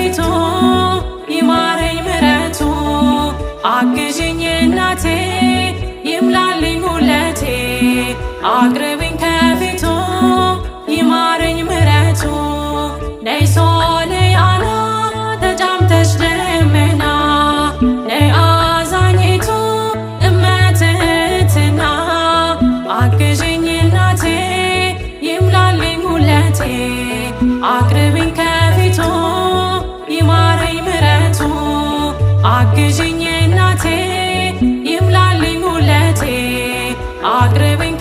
ከፊቱ ይማረኝ ምሕረቱ አግዥኝ እናቴ ይምላልኝ ጉለቴ አቅርብኝ ከፊቱ ይማረኝ ምሕረቱ ነይ ሶልያና ተጫምተሽ ደመና ነይ አዛኝቱ እመትህትና አግዥኝ እናቴ ይምላልኝ ጉለቴ አቅርብኝ ከፊቱ ይማረኝ ምሕረቱ አግዥኝ እናቴ ይምላልኝ ጉለቴ አቅርብኝ